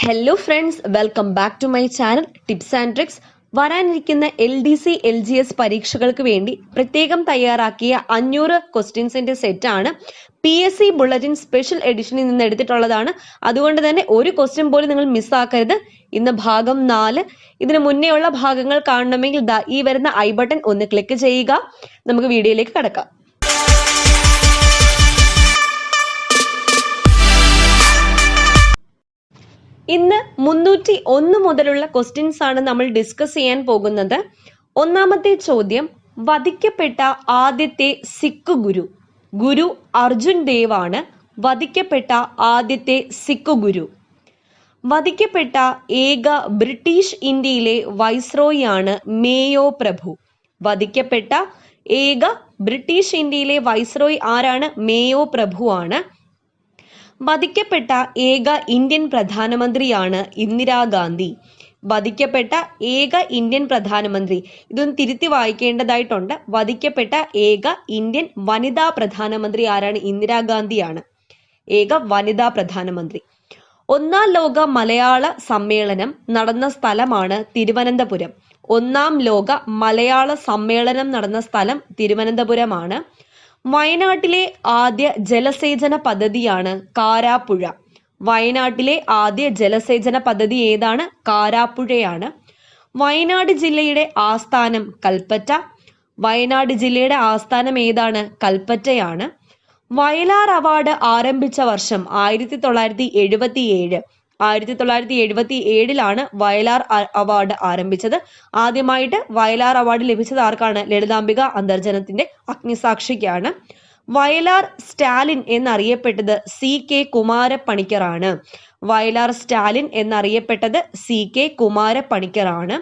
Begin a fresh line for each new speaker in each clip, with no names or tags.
Hello friends, welcome back to my channel Tips and Tricks. വരാനിരിക്കുന്ന LDC LGS പരീക്ഷകൾക്ക് വേണ്ടി പ്രത്യേകം തയ്യാറാക്കിയ 500 ക്വസ്റ്റ്യൻസിന്റെ സെറ്റ് ആണ്. PSC ബുള്ളറ്റിൻ സ്പെഷ്യൽ എഡിഷനിൽ നിന്ന് എടുത്തിട്ടുള്ളതാണ്. അതുകൊണ്ട് തന്നെ ഒരു ക്വസ്റ്റ്യൻ പോലും നിങ്ങൾ മിസ്സാക്കരുത്. ഇന്ന് ഭാഗം 4. ഇതിനു മുന്നേ ഉള്ള ഭാഗങ്ങൾ കാണണമെങ്കിൽ ഈ വരുന്ന ഐ ബട്ടൺ ഒന്ന് ക്ലിക്ക് ചെയ്യുക. നമുക്ക് വീഡിയോയിലേക്ക് കടക്കാം. ഇന്ന് 301 മുതലുള്ള ക്വസ്റ്റ്യൻസ് ആണ് നമ്മൾ ഡിസ്കസ് ചെയ്യാൻ പോകുന്നത്. ഒന്നാമത്തെ ചോദ്യം, വധിക്കപ്പെട്ട ആദ്യത്തെ സിഖ് ഗുരു അർജുൻ ദേവ് ആണ്. വധിക്കപ്പെട്ട ആദ്യത്തെ സിഖ് ഗുരു. വധിക്കപ്പെട്ട ഏക ബ്രിട്ടീഷ് ഇന്ത്യയിലെ വൈസ്രോയി ആണ് മേയോ പ്രഭു. വധിക്കപ്പെട്ട ഏക ബ്രിട്ടീഷ് ഇന്ത്യയിലെ വൈസ്രോയി ആരാണ്? മേയോ പ്രഭു ആണ്. വധിക്കപ്പെട്ട ഏക ഇന്ത്യൻ പ്രധാനമന്ത്രിയാണ് ഇന്ദിരാഗാന്ധി. വധിക്കപ്പെട്ട ഏക ഇന്ത്യൻ പ്രധാനമന്ത്രി, ഇതൊന്ന് തിരുത്തി വായിക്കേണ്ടതായിട്ടുണ്ട്. വധിക്കപ്പെട്ട ഏക ഇന്ത്യൻ വനിതാ പ്രധാനമന്ത്രി ആരാണ്? ഇന്ദിരാഗാന്ധിയാണ്. ഏക വനിതാ പ്രധാനമന്ത്രി. ഒന്നാം ലോക മലയാള സമ്മേളനം നടന്ന സ്ഥലമാണ് തിരുവനന്തപുരം. ഒന്നാം ലോക മലയാള സമ്മേളനം നടന്ന സ്ഥലം തിരുവനന്തപുരമാണ്. വയനാട്ടിലെ ആദ്യ ജലസേചന പദ്ധതിയാണ് കാരാപ്പുഴ. വയനാട്ടിലെ ആദ്യ ജലസേചന പദ്ധതി ഏതാണ്? കാരാപ്പുഴയാണ്. വയനാട് ജില്ലയുടെ ആസ്ഥാനം കൽപ്പറ്റ. വയനാട് ജില്ലയുടെ ആസ്ഥാനം ഏതാണ്? കൽപ്പറ്റയാണ്. വയലാർ അവാർഡ് ആരംഭിച്ച വർഷം 1977. 1977 വയലാർ അവാർഡ് ആരംഭിച്ചത്. ആദ്യമായിട്ട് വയലാർ അവാർഡ് ലഭിച്ചത് ആർക്കാണ്? ലളിതാംബിക അന്തർജനത്തിന്റെ അഗ്നിസാക്ഷിക്കാണ്. വയലാർ സ്റ്റാലിൻ എന്നറിയപ്പെട്ടത് CK കുമാരപ്പണിക്കറാണ്. വയലാർ സ്റ്റാലിൻ എന്നറിയപ്പെട്ടത് CK കുമാരപ്പണിക്കറാണ്.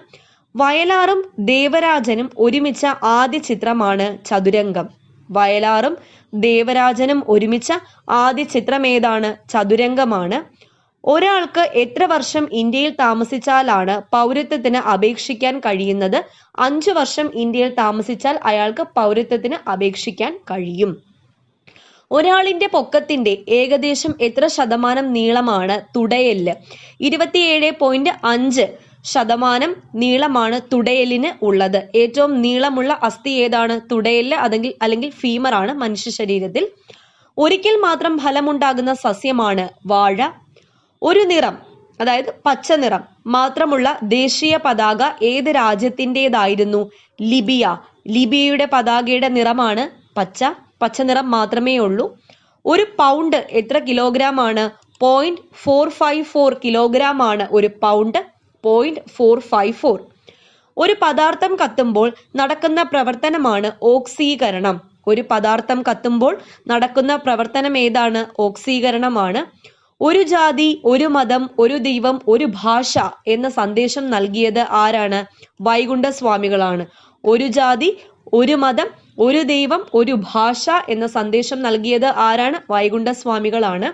വയലാറും ദേവരാജനും ഒരുമിച്ച ആദ്യ ചിത്രമാണ് ചതുരംഗം. വയലാറും ദേവരാജനും ഒരുമിച്ച ആദ്യ ചിത്രം ഏതാണ്? ചതുരംഗമാണ്. ഒരാൾക്ക് എത്ര വർഷം ഇന്ത്യയിൽ താമസിച്ചാലാണ് പൗരത്വത്തിന് അപേക്ഷിക്കാൻ കഴിയുന്നത്? 5 വർഷം ഇന്ത്യയിൽ താമസിച്ചാൽ അയാൾക്ക് പൗരത്വത്തിന് അപേക്ഷിക്കാൻ കഴിയും. ഒരാളിന്റെ പൊക്കത്തിന്റെ ഏകദേശം എത്ര ശതമാനം നീളമാണ് തുടയെല്ല്? 27.5% നീളമാണ് തുടയെല്ലിന് ഉള്ളത്. ഏറ്റവും നീളമുള്ള അസ്ഥി ഏതാണ്? തുടയെല്ല് അല്ലെങ്കിൽ ഫീമർ ആണ് മനുഷ്യ ശരീരത്തിൽ. ഒരിക്കൽ മാത്രം ഫലമുണ്ടാകുന്ന സസ്യമാണ് വാഴ. ഒരു നിറം, അതായത് പച്ച നിറം മാത്രമുള്ള ദേശീയ പതാക ഏത് രാജ്യത്തിൻ്റെതായിരുന്നു? ലിബിയ. ലിബിയയുടെ പതാകയുടെ നിറമാണ് പച്ച. പച്ച നിറം മാത്രമേ ഉള്ളൂ. ഒരു പൗണ്ട് എത്ര കിലോഗ്രാം ആണ്? 0.454 കിലോഗ്രാം ആണ് ഒരു പൗണ്ട്. 0.454. ഒരു പദാർത്ഥം കത്തുമ്പോൾ നടക്കുന്ന പ്രവർത്തനമാണ് ഓക്സീകരണം. ഒരു പദാർത്ഥം കത്തുമ്പോൾ നടക്കുന്ന പ്രവർത്തനം ഏതാണ്? ഓക്സീകരണമാണ്. ഒരു ജാതി, ഒരു മതം, ഒരു ദൈവം, ഒരു ഭാഷ എന്ന സന്ദേശം നൽകിയത് ആരാണ്? വൈകുണ്ഠസ്വാമികളാണ്. ഒരു ജാതി, ഒരു മതം, ഒരു ദൈവം, ഒരു ഭാഷ എന്ന സന്ദേശം നൽകിയത് ആരാണ്? വൈകുണ്ഠസ്വാമികളാണ്.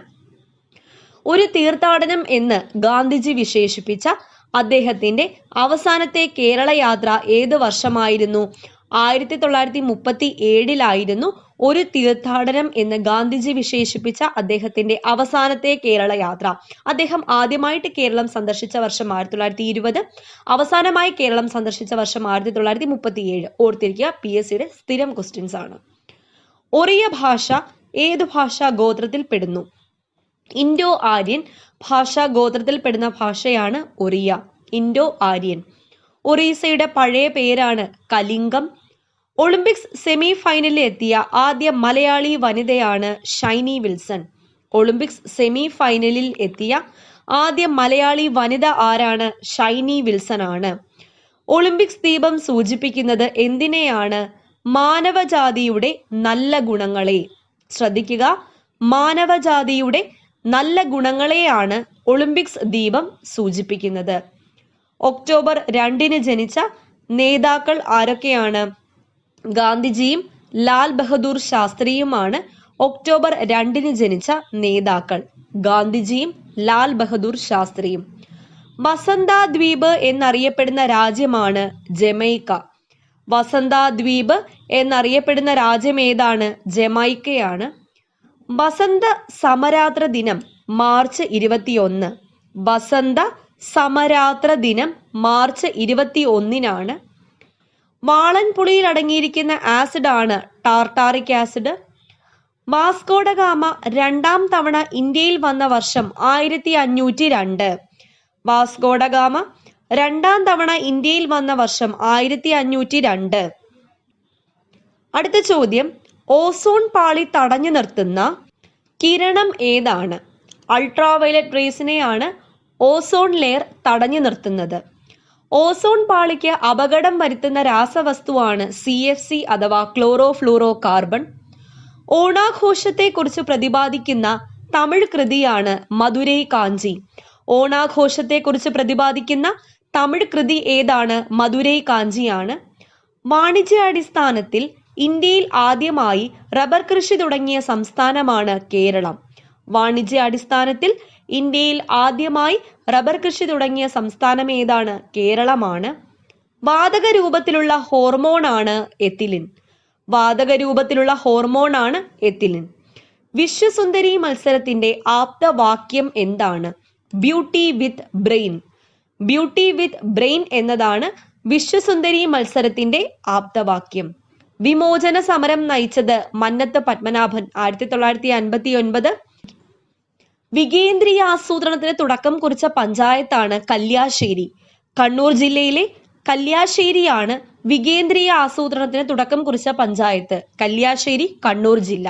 ഒരു തീർത്ഥാടനം എന്ന് ഗാന്ധിജി വിശേഷിപ്പിച്ച അദ്ദേഹത്തിന്റെ അവസാനത്തെ കേരള യാത്ര ഏത് വർഷമായിരുന്നു? 1937 ഒരു തീർത്ഥാടനം എന്ന് ഗാന്ധിജി വിശേഷിപ്പിച്ച അദ്ദേഹത്തിന്റെ അവസാനത്തെ കേരള യാത്ര. അദ്ദേഹം ആദ്യമായിട്ട് കേരളം സന്ദർശിച്ച വർഷം 1920. അവസാനമായി കേരളം സന്ദർശിച്ച വർഷം 1937. ഓർത്തിരിക്കുക, PSCയുടെ സ്ഥിരം ക്വസ്റ്റ്യൻസ് ആണ്. ഒറിയ ഭാഷ ഏതു ഭാഷാ ഗോത്രത്തിൽ പെടുന്നു? ഇൻഡോ ആര്യൻ ഭാഷാ ഗോത്രത്തിൽ പെടുന്ന ഭാഷയാണ് ഒറിയ. ഇൻഡോ ആര്യൻ. ഒറീസയുടെ പഴയ പേരാണ് കലിംഗം. ഒളിമ്പിക്സ് സെമി ഫൈനലിൽ എത്തിയ ആദ്യ മലയാളി വനിതയാണ് ഷൈനി വിൽസൺ. ഒളിമ്പിക്സ് സെമി ഫൈനലിൽ എത്തിയ ആദ്യ മലയാളി വനിത ആരാണ്? ഷൈനി വിൽസൺ ആണ്. ഒളിമ്പിക്സ് ദീപം സൂചിപ്പിക്കുന്നത് എന്തിനെയാണ്? മാനവജാതിയുടെ നല്ല ഗുണങ്ങളെ. ശ്രദ്ധിക്കുക, മാനവജാതിയുടെ നല്ല ഗുണങ്ങളെയാണ് ഒളിമ്പിക്സ് ദീപം സൂചിപ്പിക്കുന്നത്. ഒക്ടോബർ 2 ജനിച്ച നേതാക്കൾ ആരൊക്കെയാണ്? ഗാന്ധിജിയും ലാൽ ബഹദൂർ ശാസ്ത്രിയുമാണ് ഒക്ടോബർ 2 ജനിച്ച നേതാക്കൾ. ഗാന്ധിജിയും ലാൽ ബഹദൂർ ശാസ്ത്രിയും. വസന്തദ്വീപ് എന്നറിയപ്പെടുന്ന രാജ്യമാണ് ജമൈക്ക. വസന്തദ്വീപ് എന്നറിയപ്പെടുന്ന രാജ്യം ഏതാണ്? ജമൈക്കയാണ്. വസന്ത സമരാത്ര ദിനം മാർച്ച് 21. വസന്ത സമരാത്ര ദിനം മാർച്ച് 21-നാണ്. വാളൻപുളിയിൽ അടങ്ങിയിരിക്കുന്ന ആസിഡാണ് ടാർട്ടാറിക് ആസിഡ്. വാസ്കോഡ ഗാമ രണ്ടാം തവണ ഇന്ത്യയിൽ വന്ന വർഷം 1502. വാസ്കോഡ ഗാമ രണ്ടാം തവണ ഇന്ത്യയിൽ വന്ന വർഷം 1502. അടുത്ത ചോദ്യം, ഓസോൺ പാളി തടഞ്ഞു നിർത്തുന്ന കിരണം ഏതാണ്? അൾട്രാവയലറ്റ് റേസിനെയാണ് ഓസോൺ ലെയർ തടഞ്ഞു നിർത്തുന്നത്. ഓസോൺ പാളിക്ക് അപകടം വരുത്തുന്ന രാസവസ്തുവാണ് CFC അഥവാ ക്ലോറോ ഫ്ലൂറോ കാർബൺ. ഓണാഘോഷത്തെക്കുറിച്ച് പ്രതിപാദിക്കുന്ന തമിഴ് കൃതിയാണ് മധുരൈ കാഞ്ചി. ഓണാഘോഷത്തെക്കുറിച്ച് പ്രതിപാദിക്കുന്ന തമിഴ് കൃതി ഏതാണ്? മധുരൈ കാഞ്ചിയാണ്. വാണിജ്യാടിസ്ഥാനത്തിൽ ഇന്ത്യയിൽ ആദ്യമായി റബ്ബർ കൃഷി തുടങ്ങിയ സംസ്ഥാനമാണ് കേരളം. വാണിജ്യാടിസ്ഥാനത്തിൽ ഇന്ത്യയിൽ ആദ്യമായി റബ്ബർ കൃഷി തുടങ്ങിയ സംസ്ഥാനം ഏതാണ്? കേരളമാണ്. വാതക രൂപത്തിലുള്ള ഹോർമോണാണ് എത്തിലിൻ. വാതക രൂപത്തിലുള്ള ഹോർമോണാണ് എത്തിലിൻ. വിശ്വസുന്ദരി മത്സരത്തിന്റെ ആപ്തവാക്യം എന്താണ്? Beauty with brain. Beauty with brain എന്നതാണ് വിശ്വസുന്ദരി മത്സരത്തിന്റെ ആപ്തവാക്യം. വിമോചന സമരം നയിച്ചത് മന്നത്ത് പത്മനാഭൻ 1959. വികേന്ദ്രീയാസൂത്രണത്തിന് തുടക്കം കുറിച്ച പഞ്ചായത്താണ് കല്യാശ്ശേരി. കണ്ണൂർ ജില്ലയിലെ കല്യാശ്ശേരിയാണ് വികേന്ദ്രീയ ആസൂത്രണത്തിന് തുടക്കം കുറിച്ച പഞ്ചായത്ത്. കല്യാശ്ശേരി, കണ്ണൂർ ജില്ല.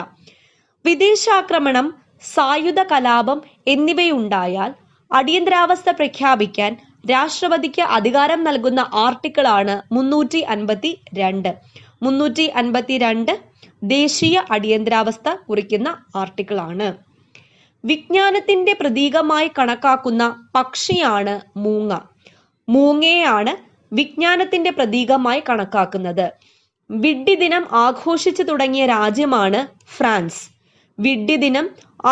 വിദേശാക്രമണം, സായുധ കലാപം എന്നിവയുണ്ടായാൽ അടിയന്തരാവസ്ഥ പ്രഖ്യാപിക്കാൻ രാഷ്ട്രപതിക്ക് അധികാരം നൽകുന്ന ആർട്ടിക്കിളാണ് 352. 352 ദേശീയ അടിയന്തരാവസ്ഥ കുറിക്കുന്ന ആർട്ടിക്കിളാണ്. വിജ്ഞാനത്തിന്റെ പ്രതീകമായി കണക്കാക്കുന്ന പക്ഷിയാണ് മൂങ്ങ. മൂങ്ങയാണ് വിജ്ഞാനത്തിന്റെ പ്രതീകമായി കണക്കാക്കുന്നത്. വിഡ്ഢി ദിനം ആഘോഷിച്ചു തുടങ്ങിയ രാജ്യമാണ് ഫ്രാൻസ്. വിഡ്ഢി ദിനം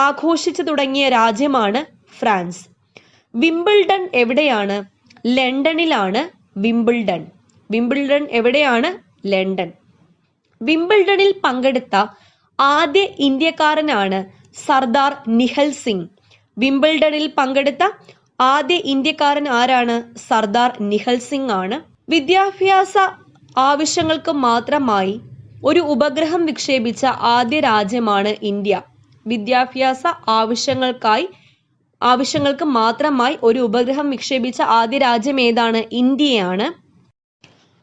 ആഘോഷിച്ചു തുടങ്ങിയ രാജ്യമാണ് ഫ്രാൻസ്. വിംബിൾഡൺ എവിടെയാണ്? ലണ്ടനിലാണ് വിംബിൾഡൺ. വിംബിൾഡൺ എവിടെയാണ്? ലണ്ടൻ. വിംബിൾഡണിൽ പങ്കെടുത്ത ആദ്യ ഇന്ത്യക്കാരനാണ് സർദാർ നിഹൽ സിംഗ്. വിംബിൾഡണിൽ പങ്കെടുത്ത ആദ്യ ഇന്ത്യക്കാരൻ ആരാണ്? സർദാർ നിഹൽ സിംഗ് ആണ്. വിദ്യാഭ്യാസ ആവശ്യങ്ങൾക്ക് മാത്രമായി ഒരു ഉപഗ്രഹം വിക്ഷേപിച്ച ആദ്യ രാജ്യമാണ് ഇന്ത്യ. വിദ്യാഭ്യാസ ആവശ്യങ്ങൾക്ക് മാത്രമായി ഒരു ഉപഗ്രഹം വിക്ഷേപിച്ച ആദ്യ രാജ്യം ഏതാണ്? ഇന്ത്യയാണ്.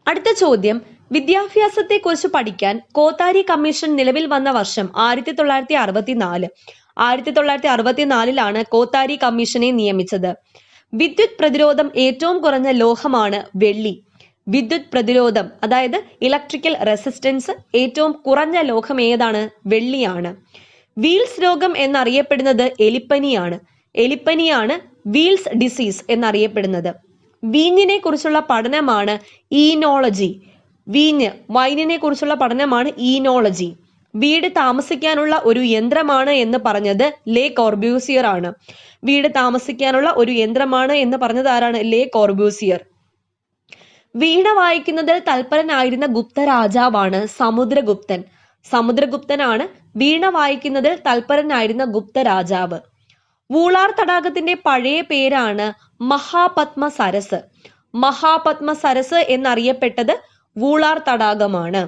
അടുത്ത ചോദ്യം, വിദ്യാഭ്യാസത്തെക്കുറിച്ച് പഠിക്കാൻ കോത്താരി കമ്മീഷൻ നിലവിൽ വന്ന വർഷം 1964. 1964 കോത്താരി കമ്മീഷനെ നിയമിച്ചത്. വിദ്യുത് പ്രതിരോധം ഏറ്റവും കുറഞ്ഞ ലോഹമാണ് വെള്ളി. വിദ്യുത് പ്രതിരോധം അതായത് ഇലക്ട്രിക്കൽ റെസിസ്റ്റൻസ് ഏറ്റവും കുറഞ്ഞ ലോഹം ഏതാണ്? വെള്ളിയാണ്. വീൽസ് രോഗം എന്നറിയപ്പെടുന്നത് എലിപ്പനിയാണ്. എലിപ്പനിയാണ് വീൽസ് ഡിസീസ് എന്നറിയപ്പെടുന്നത്. വീഞ്ഞിനെ കുറിച്ചുള്ള പഠനമാണ് ഈനോളജി. വൈനിനെ കുറിച്ചുള്ള പഠനമാണ് ഈനോളജി. വീട് താമസിക്കാനുള്ള ഒരു യന്ത്രമാണ് എന്ന് പറഞ്ഞത് ലേ കോർബ്യൂസിയർ ആണ്. വീട് താമസിക്കാനുള്ള ഒരു യന്ത്രമാണ് എന്ന് പറഞ്ഞത് ആരാണ്? ലേ കോർബ്യൂസിയർ. വീണ വായിക്കുന്നതിൽ തൽപരനായിരുന്ന ഗുപ്ത രാജാവാണ് സമുദ്രഗുപ്തൻ. സമുദ്രഗുപ്തനാണ് വീണ വായിക്കുന്നതിൽ തൽപരനായിരുന്ന ഗുപ്ത രാജാവ്. വൂളാർ തടാകത്തിന്റെ പഴയ പേരാണ് മഹാപത്മ സരസ്. മഹാപത്മ സരസ് എന്നറിയപ്പെട്ടത് വൂളാർ തടാകമാണ്.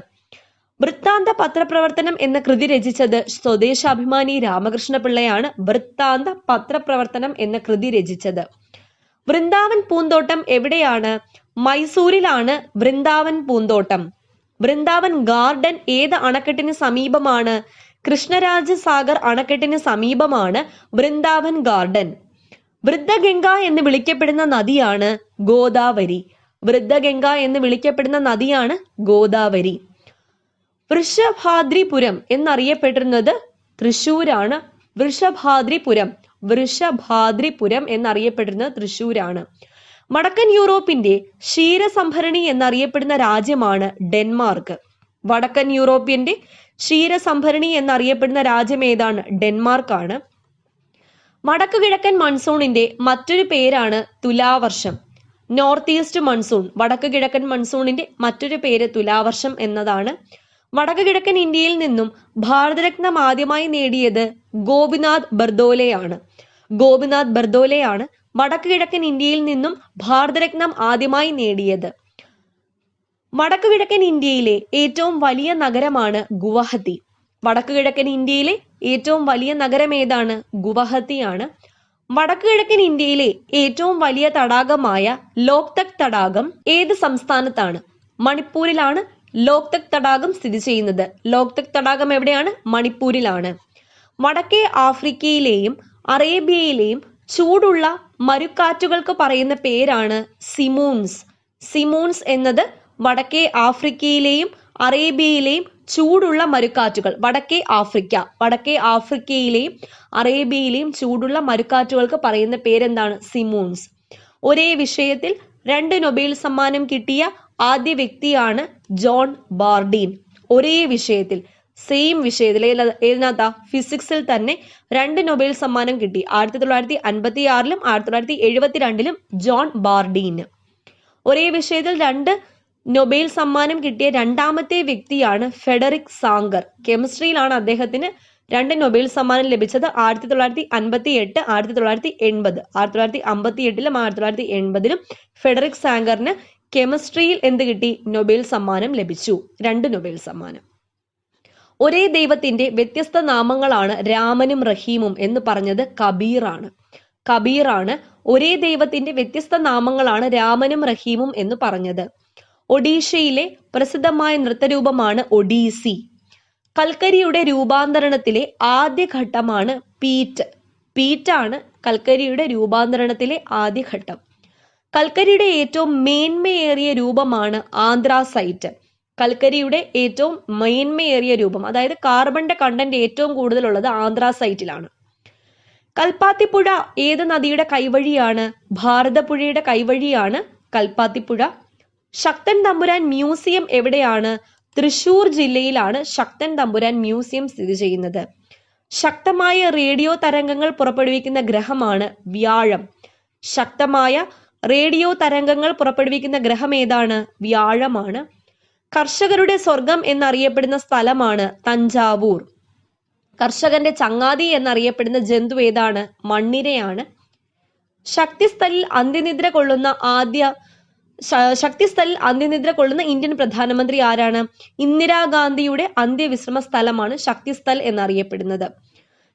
വൃത്താന്ത പത്രപ്രവർത്തനം എന്ന കൃതി രചിച്ചത് സ്വദേശാഭിമാനി രാമകൃഷ്ണ പിള്ളയാണ്. വൃത്താന്ത പത്രപ്രവർത്തനം എന്ന കൃതി രചിച്ചത്. വൃന്ദാവൻ പൂന്തോട്ടം എവിടെയാണ്? മൈസൂരിലാണ് വൃന്ദാവൻ പൂന്തോട്ടം. വൃന്ദാവൻ ഗാർഡൻ ഏത് അണക്കെട്ടിന് സമീപമാണ്? കൃഷ്ണരാജ സാഗർ അണക്കെട്ടിന് സമീപമാണ് വൃന്ദാവൻ ഗാർഡൻ. വൃദ്ധഗംഗ എന്ന് വിളിക്കപ്പെടുന്ന നദിയാണ് ഗോദാവരി. വൃദ്ധഗംഗ എന്ന് വിളിക്കപ്പെടുന്ന നദിയാണ് ഗോദാവരി. വൃഷഭാദ്രിപുരം എന്നറിയപ്പെട്ടിരുന്നത് തൃശ്ശൂരാണ്. വൃഷഭാദ്രിപുരം എന്നറിയപ്പെടുന്നത് തൃശ്ശൂരാണ്. വടക്കൻ യൂറോപ്പിന്റെ ക്ഷീരസംഭരണി എന്നറിയപ്പെടുന്ന രാജ്യമാണ് ഡെൻമാർക്ക്. വടക്കൻ യൂറോപ്യന്റെ ക്ഷീരസംഭരണി എന്നറിയപ്പെടുന്ന രാജ്യം ഏതാണ്? ഡെൻമാർക്കാണ്. വടക്കു കിഴക്കൻ മൺസൂണിന്റെ മറ്റൊരു പേരാണ് തുലാവർഷം. North east monsoon. വടക്കു കിഴക്കൻ മൺസൂണിന്റെ മറ്റൊരു പേര് തുലാവർഷം എന്നതാണ്. വടക്കു കിഴക്കൻ ഇന്ത്യയിൽ നിന്നും ഭാരതരത്നം ആദ്യമായി നേടിയത് ഗോപിനാഥ് ബർദോലെയാണ്. ഗോപിനാഥ് ബർദോലെയാണ് വടക്ക് കിഴക്കൻ ഇന്ത്യയിൽ നിന്നും ഭാരതരത്നം ആദ്യമായി നേടിയത്? വടക്ക് കിഴക്കൻ ഇന്ത്യയിലെ ഏറ്റവും വലിയ നഗരമാണ് ഗുവാഹത്തി. വടക്ക് കിഴക്കൻ ഇന്ത്യയിലെ ഏറ്റവും വലിയ നഗരം ഏതാണ്? ഗുവാഹത്തിയാണ്. വടക്ക് കിഴക്കൻ ഇന്ത്യയിലെ ഏറ്റവും വലിയ തടാകമായ ലോക്തക് തടാകം ഏത് സംസ്ഥാനത്താണ്? മണിപ്പൂരിലാണ് ലോക്തക് തടാകം സ്ഥിതി ചെയ്യുന്നത്. ലോക്തക് തടാകം എവിടെയാണ്? മണിപ്പൂരിലാണ്. വടക്കേ ആഫ്രിക്കയിലെയും അറേബ്യയിലെയും ചൂടുള്ള മരുക്കാറ്റുകൾക്ക് പറയുന്ന പേരാണ് സിമൂൺസ്. സിമൂൺസ് എന്നത് വടക്കേ ആഫ്രിക്കയിലെയും അറേബ്യയിലെയും ചൂടുള്ള മരുക്കാറ്റുകൾ. വടക്കേ ആഫ്രിക്കയിലെയും അറേബ്യയിലെയും ചൂടുള്ള മരുക്കാറ്റുകൾക്ക് പറയുന്ന പേരെന്താണ്? സിമൂൺസ്. ഒരേ വിഷയത്തിൽ 2 നൊബേൽ സമ്മാനം കിട്ടിയ ആദ്യ വ്യക്തിയാണ് ജോൺ ബാർഡീൻ. ഒരേ വിഷയത്തിൽ, സെയിം വിഷയത്തിൽ, ഏതിനകത്താ? ഫിസിക്സിൽ തന്നെ 2 നൊബേൽ സമ്മാനം കിട്ടി. 1956-ലും 1972-ലും ജോൺ ബാർഡീന്. ഒരേ വിഷയത്തിൽ 2 നൊബേൽ സമ്മാനം കിട്ടിയ രണ്ടാമത്തെ വ്യക്തിയാണ് ഫെഡറിക് സാംഗർ. കെമിസ്ട്രിയിലാണ് അദ്ദേഹത്തിന് 2 നൊബേൽ സമ്മാനം ലഭിച്ചത്. 1958, 1980. 1958-ലും 1980-ലും ഫെഡറിക് സാംഗറിന് കെമിസ്ട്രിയിൽ എന്ത് കിട്ടി? നൊബേൽ സമ്മാനം ലഭിച്ചു. 2 നൊബേൽ സമ്മാനം. ഒരേ ദൈവത്തിന്റെ വ്യത്യസ്ത നാമങ്ങളാണ് രാമനും റഹീമും എന്ന് പറഞ്ഞത് കബീറാണ്. ഒരേ ദൈവത്തിന്റെ വ്യത്യസ്ത നാമങ്ങളാണ് രാമനും റഹീമും എന്ന് പറഞ്ഞത്. ഒഡീഷയിലെ പ്രസിദ്ധമായ നൃത്തരൂപമാണ് ഒഡീസി. കൽക്കരിയുടെ രൂപാന്തരണത്തിലെ ആദ്യ ഘട്ടമാണ് പീറ്റാണ് കൽക്കരിയുടെ രൂപാന്തരണത്തിലെ ആദ്യ ഘട്ടം. കൽക്കരിയുടെ ഏറ്റവും മേന്മയേറിയ രൂപമാണ് ആന്ത്രാസൈറ്റ്. കൽക്കരിയുടെ ഏറ്റവും മേന്മയേറിയ രൂപം, അതായത് കാർബണിന്റെ കണ്ടന്റ് ഏറ്റവും കൂടുതലുള്ളത് ആന്ത്രാസൈറ്റിലാണ്. കൽപ്പാത്തിപ്പുഴ ഏത് നദിയുടെ കൈവഴിയാണ്? ഭാരതപ്പുഴയുടെ കൈവഴിയാണ് കൽപ്പാത്തിപ്പുഴ. ശക്തൻ തമ്പുരാൻ മ്യൂസിയം എവിടെയാണ്? തൃശൂർ ജില്ലയിലാണ് ശക്തൻ തമ്പുരാൻ മ്യൂസിയം സ്ഥിതി ചെയ്യുന്നത്. ശക്തമായ റേഡിയോ തരംഗങ്ങൾ പുറപ്പെടുവിക്കുന്ന ഗ്രഹമാണ് വ്യാഴം. ശക്തമായ റേഡിയോ തരംഗങ്ങൾ പുറപ്പെടുവിക്കുന്ന ഗ്രഹം ഏതാണ്? വ്യാഴമാണ്. കർഷകരുടെ സ്വർഗം എന്നറിയപ്പെടുന്ന സ്ഥലമാണ് തഞ്ചാവൂർ. കർഷകന്റെ ചങ്ങാതി എന്നറിയപ്പെടുന്ന ജന്തു ഏതാണ്? മണ്ണിരയാണ്. ശക്തിസ്ഥലിൽ അന്ത്യനിദ്ര കൊള്ളുന്ന ഇന്ത്യൻ പ്രധാനമന്ത്രി ആരാണ്? ഇന്ദിരാഗാന്ധിയുടെ അന്ത്യവിശ്രമ സ്ഥലമാണ് ശക്തിസ്ഥൽ എന്നറിയപ്പെടുന്നത്.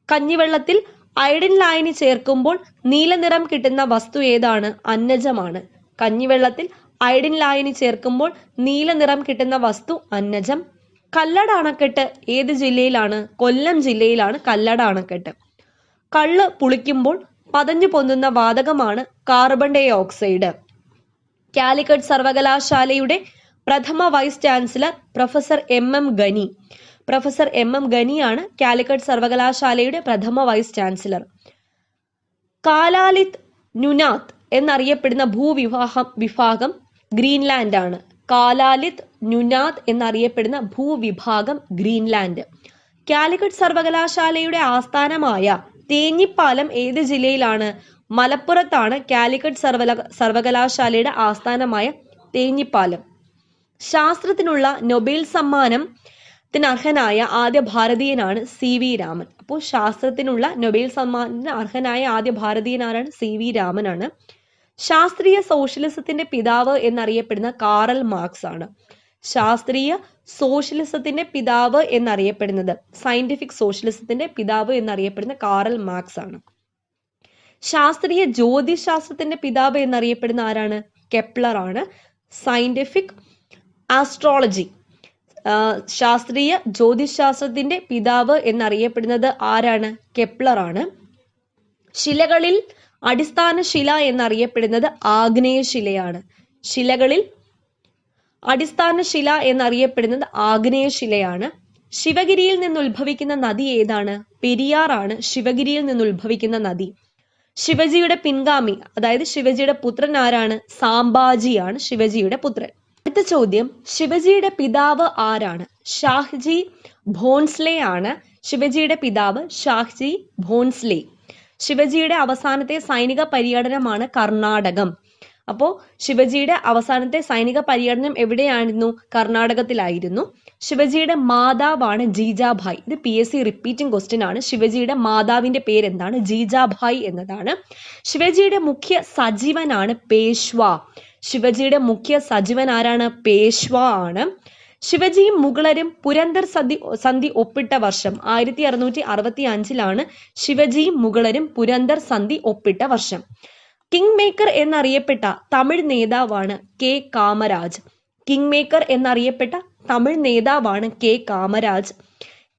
കഞ്ഞിവെള്ളത്തിൽ അയഡിൻ ലായനി ചേർക്കുമ്പോൾ നീലനിറം കിട്ടുന്ന വസ്തു ഏതാണ്? അന്നജമാണ്. കഞ്ഞിവെള്ളത്തിൽ അയഡിൻ ലായനി ചേർക്കുമ്പോൾ നീലനിറം കിട്ടുന്ന വസ്തു അന്നജം. കല്ലട അണക്കെട്ട് ഏത് ജില്ലയിലാണ്? കൊല്ലം ജില്ലയിലാണ് കല്ലട അണക്കെട്ട്. കള്ള് പുളിക്കുമ്പോൾ പതഞ്ഞു പൊന്തുന്ന വാതകമാണ് കാർബൺ ഡൈ ഓക്സൈഡ്. കാലിക്കറ്റ് സർവകലാശാലയുടെ പ്രഥമ vice chancellor professor M M ഗനിയാണ് കാലിക്കറ്റ് സർവകലാശാലയുടെ പ്രഥമ വൈസ് ചാൻസലർ. കാലാലിത് നുനാത് എന്നറിയപ്പെടുന്ന ഭൂവിഭാഗം ഗ്രീൻലാൻഡ് ആണ്. കാലാലിത് നുനാത് എന്നറിയപ്പെടുന്ന ഭൂവിഭാഗം ഗ്രീൻലാൻഡ്. കാലിക്കറ്റ് സർവകലാശാലയുടെ ആസ്ഥാനമായ തേഞ്ഞിപ്പാലം ഏത് ജില്ലയിലാണ്? മലപ്പുറത്താണ് കാലിക്കറ്റ് സർവകലാശാലയുടെ ആസ്ഥാനമായ തേഞ്ഞിപ്പാലം. ശാസ്ത്രത്തിനുള്ള നൊബേൽ സമ്മാനത്തിന് അർഹനായ ആദ്യ ഭാരതീയനാണ് CV രാമൻ. അപ്പോൾ ശാസ്ത്രത്തിനുള്ള നൊബേൽ സമ്മാനത്തിന് അർഹനായ ആദ്യ ഭാരതീയനാണ് CV രാമനാണ്. ശാസ്ത്രീയ സോഷ്യലിസത്തിന്റെ പിതാവ് എന്നറിയപ്പെടുന്ന കാറൽ മാർക്സ് ആണ്. ശാസ്ത്രീയ സോഷ്യലിസത്തിന്റെ പിതാവ് എന്നറിയപ്പെടുന്നത്, സയന്റിഫിക് സോഷ്യലിസത്തിന്റെ പിതാവ് എന്നറിയപ്പെടുന്ന കാറൽ മാർക്സ് ആണ്. ശാസ്ത്രീയ ജ്യോതിശാസ്ത്രത്തിന്റെ പിതാവ് എന്നറിയപ്പെടുന്ന ആരാണ്? കെപ്ലർ ആണ്. സയന്റിഫിക് ആസ്ട്രോളജി, ശാസ്ത്രീയ ജ്യോതിശാസ്ത്രത്തിന്റെ പിതാവ് എന്നറിയപ്പെടുന്നത് ആരാണ്? കെപ്ലർ ആണ്. ശിലകളിൽ അടിസ്ഥാന ശില എന്നറിയപ്പെടുന്നത് ആഗ്നേയശിലയാണ്. ശിലകളിൽ അടിസ്ഥാന ശില എന്നറിയപ്പെടുന്നത് ആഗ്നേയശിലയാണ്. ശിവഗിരിയിൽ നിന്ന് ഉത്ഭവിക്കുന്ന നദി ഏതാണ്? പെരിയാറാണ് ശിവഗിരിയിൽ നിന്ന് ഉത്ഭവിക്കുന്ന നദി. ശിവജിയുടെ പിൻഗാമി, അതായത് ശിവജിയുടെ പുത്രൻ ആരാണ്? സാംബാജിയാണ് ശിവജിയുടെ പുത്രൻ. അടുത്ത ചോദ്യം, ശിവജിയുടെ പിതാവ് ആരാണ്? ഷാഹ്ജി ഭോൺസ്ലെ ആണ് ശിവജിയുടെ പിതാവ്. ഷാഹ്ജി ഭോൺസ്ലെ. ശിവജിയുടെ അവസാനത്തെ സൈനിക പര്യടനമാണ് കർണാടകം. അപ്പോൾ ശിവജിയുടെ അവസാനത്തെ സൈനിക പര്യടനം എവിടെയായിരുന്നു? കർണാടകത്തിലായിരുന്നു. ശിവജിയുടെ മാതാവാണ് ജീജാഭായ്. ഇത് PSC റിപ്പീറ്റിംഗ് ക്വസ്റ്റ്യൻ ആണ്. ശിവജിയുടെ മാതാവിന്റെ പേര് എന്താണ്? ജീജാഭായ് എന്നതാണ്. ശിവജിയുടെ മുഖ്യ സജീവനാണ് പേഷ്വ. ശിവജിയുടെ മുഖ്യ സജീവൻ ആരാണ്? പേഷ്വ ആണ്. ശിവജിയും മുഗളരും പുരന്ദർ സന്ധി ഒപ്പിട്ട വർഷം 1665 ശിവജിയും മുഗളരും പുരന്ദർ സന്ധി ഒപ്പിട്ട വർഷം. കിങ് മേക്കർ എന്നറിയപ്പെട്ട തമിഴ് നേതാവാണ് K. കാമരാജ്. കിങ് മേക്കർ എന്നറിയപ്പെട്ട തമിഴ് നേതാവാണ് K. കാമരാജ്.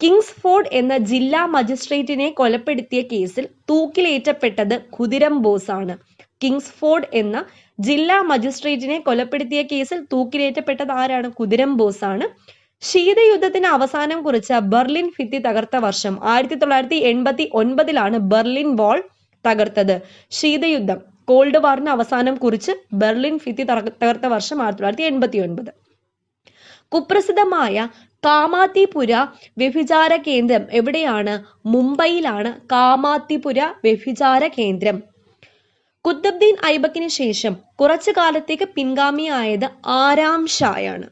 കിങ്സ്ഫോർഡ് എന്ന ജില്ലാ മജിസ്ട്രേറ്റിനെ കൊലപ്പെടുത്തിയ കേസിൽ തൂക്കിലേറ്റപ്പെട്ടത് ഖുദിരം ബോസ് ആണ്. കിങ്സ്ഫോർഡ് എന്ന ജില്ലാ മജിസ്ട്രേറ്റിനെ കൊലപ്പെടുത്തിയ കേസിൽ തൂക്കിലേറ്റപ്പെട്ടത് ആരാണ്? ഖുദിരം ബോസ് ആണ്. ശീതയുദ്ധത്തിന് അവസാനം കുറിച്ച ബെർലിൻ ഭിത്തി തകർത്ത വർഷം 1989 ബെർലിൻ വാൾ തകർത്തത്. ശീതയുദ്ധം, കോൾഡ് വാറിന് അവസാനം കുറിച്ച് ബെർലിൻ ഭിത്തി തകർത്ത വർഷം 1989. കുപ്രസിദ്ധമായ കാമാത്തിപുര വ്യഭിചാര കേന്ദ്രം എവിടെയാണ്? മുംബൈയിലാണ് കാമാത്തിപുര വ്യഭിചാര കേന്ദ്രം. കുത്തബ്ദീൻ ഐബക്കിന് ശേഷം കുറച്ചു കാലത്തേക്ക് പിൻഗാമിയായത് ആരാം ഷായാണ്.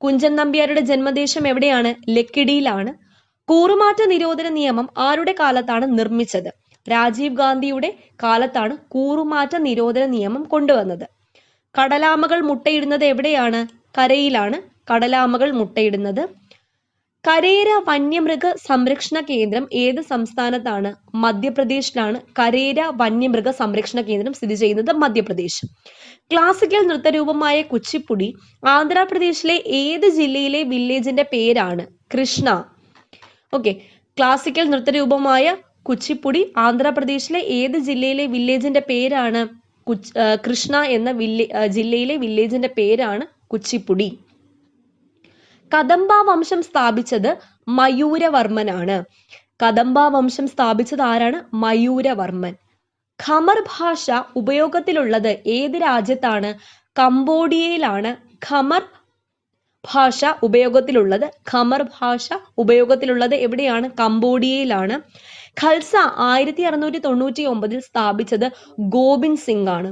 കുഞ്ചൻ നമ്പ്യാരുടെ ജന്മദേശം എവിടെയാണ്? ലക്കിടിയിലാണ്. കൂറുമാറ്റ നിരോധന നിയമം ആരുടെ കാലത്താണ് നിർമ്മിച്ചത്? രാജീവ് ഗാന്ധിയുടെ കാലത്താണ് കൂറുമാറ്റ നിരോധന നിയമം കൊണ്ടുവന്നത്. കടലാമകൾ മുട്ടയിടുന്നത് എവിടെയാണ്? കരയിലാണ് കടലാമകൾ മുട്ടയിടുന്നത്. കരേര വന്യമൃഗ സംരക്ഷണ കേന്ദ്രം ഏത് സംസ്ഥാനത്താണ്? മധ്യപ്രദേശിലാണ് കരേര വന്യമൃഗ സംരക്ഷണ കേന്ദ്രം സ്ഥിതി ചെയ്യുന്നത്. മധ്യപ്രദേശ്. ക്ലാസിക്കൽ നൃത്തരൂപമായ കുച്ചിപ്പുടി ആന്ധ്രാപ്രദേശിലെ ഏത് ജില്ലയിലെ വില്ലേജിന്റെ പേരാണ്? കൃഷ്ണ. ഓക്കെ, ക്ലാസിക്കൽ നൃത്തരൂപമായ കുച്ചിപ്പുടി ആന്ധ്രാപ്രദേശിലെ ഏത് ജില്ലയിലെ വില്ലേജിന്റെ പേരാണ്? കൃഷ്ണ എന്ന ജില്ലയിലെ വില്ലേജിന്റെ പേരാണ് കുച്ചിപ്പുടി. കദംബ വംശം സ്ഥാപിച്ചത് മയൂരവർമ്മനാണ്. കദംബ വംശം സ്ഥാപിച്ചത് ആരാണ്? മയൂരവർമ്മൻ. ഖമർ ഭാഷ ഉപയോഗത്തിലുള്ളത് ഏത് രാജ്യത്താണ്? കംബോഡിയയിലാണ് ഖമർ ഭാഷ ഉപയോഗത്തിലുള്ളത്. ഖമർ ഭാഷ ഉപയോഗത്തിലുള്ളത് എവിടെയാണ്? കംബോഡിയയിലാണ്. ഖൽസ 1699 സ്ഥാപിച്ചത് ഗോബിന്ദ് സിംഗ് ആണ്.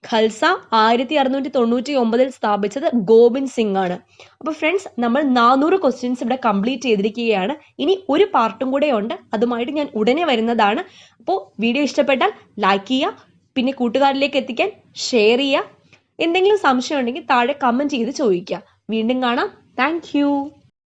ഖൽസ 1699 സ്ഥാപിച്ചത് ഗോബിന്ദ് സിംഗ് ആണ്. അപ്പൊ ഫ്രണ്ട്സ്, നമ്മൾ 400 ക്വസ്റ്റ്യൻസ് ഇവിടെ കംപ്ലീറ്റ് ചെയ്തിരിക്കുകയാണ്. ഇനി ഒരു പാർട്ടും കൂടെ ഉണ്ട്, അതുമായിട്ട് ഞാൻ ഉടനെ വരുന്നതാണ്. അപ്പോൾ വീഡിയോ ഇഷ്ടപ്പെട്ടാൽ ലൈക്ക് ചെയ്യുക, പിന്നെ കൂട്ടുകാരിലേക്ക് എത്തിക്കാൻ ഷെയർ ചെയ്യുക. എന്തെങ്കിലും സംശയം ഉണ്ടെങ്കിൽ താഴെ കമന്റ് ചെയ്ത് ചോദിക്കുക. വീണ്ടും കാണാം. താങ്ക്